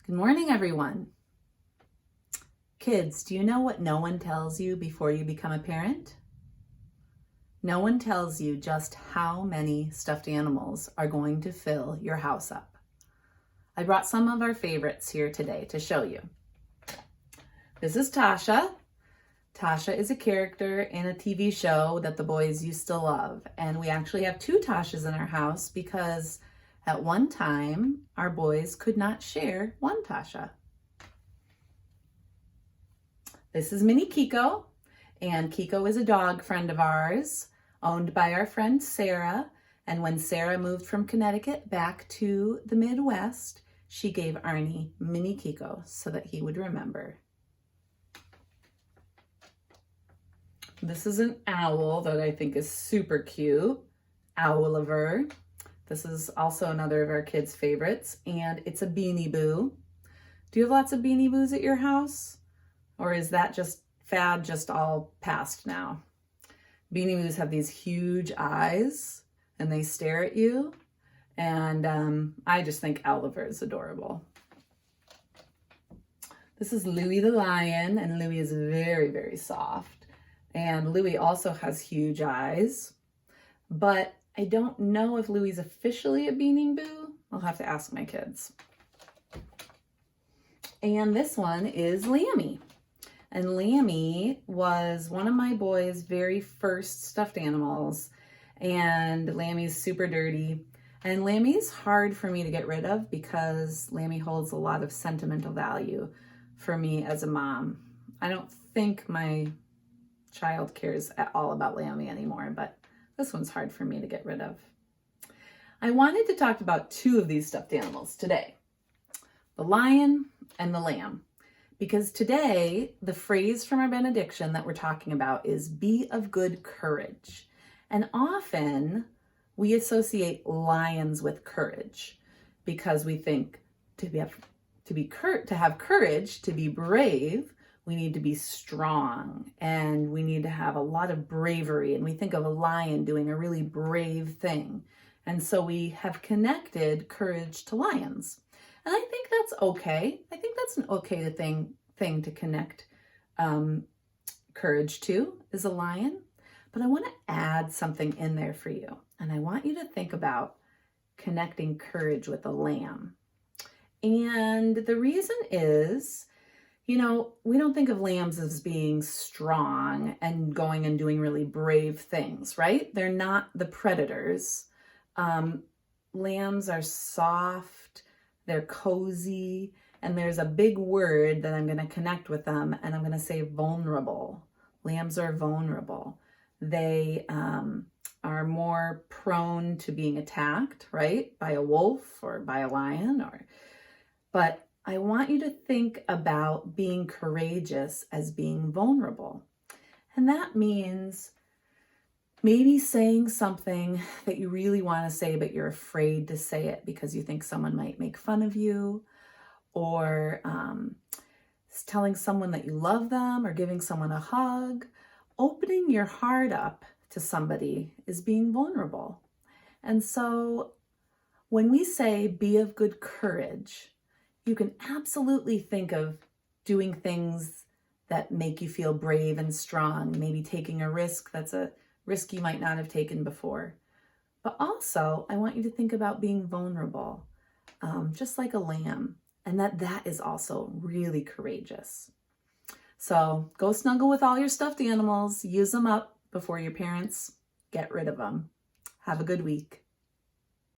Good morning, everyone. Kids, do you know what no one tells you before you become a parent? No one tells you just how many stuffed animals are going to fill your house up. I brought some of our favorites here today to show you. This is Tasha. Tasha is a character in a TV show that the boys used to love. And we actually have two Tashas in our house because at one time, our boys could not share one Tasha. This is Mini Kiko, and Kiko is a dog friend of ours, owned by our friend Sarah. And when Sarah moved from Connecticut back to the Midwest, she gave Arnie Mini Kiko so that he would remember. This is an owl that I think is super cute, Owliver. This is also another of our kids' favorites, and it's a Beanie Boo. Do you have lots of Beanie Boos at your house? Or is that fad just all past now? Beanie Boos have these huge eyes, and they stare at you, and I just think Owliver is adorable. This is Louie the lion, and Louie is very, very soft. And Louie also has huge eyes, but I don't know if Louie's officially a Beanie Boo. I'll have to ask my kids. And this one is Lammy. And Lammy was one of my boys' very first stuffed animals. And Lammy's super dirty. And Lammy's hard for me to get rid of because Lammy holds a lot of sentimental value for me as a mom. I don't think my child cares at all about Lammy anymore, but this one's hard for me to get rid of. I wanted to talk about two of these stuffed animals today, the lion and the lamb, because today the phrase from our benediction that we're talking about is be of good courage. And often we associate lions with courage because we think to have courage, to be brave, we need to be strong and we need to have a lot of bravery. And we think of a lion doing a really brave thing. And so we have connected courage to lions. And I think that's okay. I think that's an okay thing to connect courage to is a lion. But I want to add something in there for you. And I want you to think about connecting courage with a lamb. And the reason is, we don't think of lambs as being strong and going and doing really brave things, right? They're not the predators. Lambs are soft, they're cozy, and there's a big word that I'm going to connect with them, and I'm going to say vulnerable. Lambs are vulnerable. They are more prone to being attacked, right? By a wolf or by a lion, but I want you to think about being courageous as being vulnerable. And that means maybe saying something that you really want to say, but you're afraid to say it because you think someone might make fun of you, or telling someone that you love them, or giving someone a hug. Opening your heart up to somebody is being vulnerable. And so when we say be of good courage, you can absolutely think of doing things that make you feel brave and strong, maybe taking a risk that's a risk you might not have taken before. But also, I want you to think about being vulnerable, just like a lamb, and that is also really courageous. So go snuggle with all your stuffed animals, use them up before your parents get rid of them. Have a good week.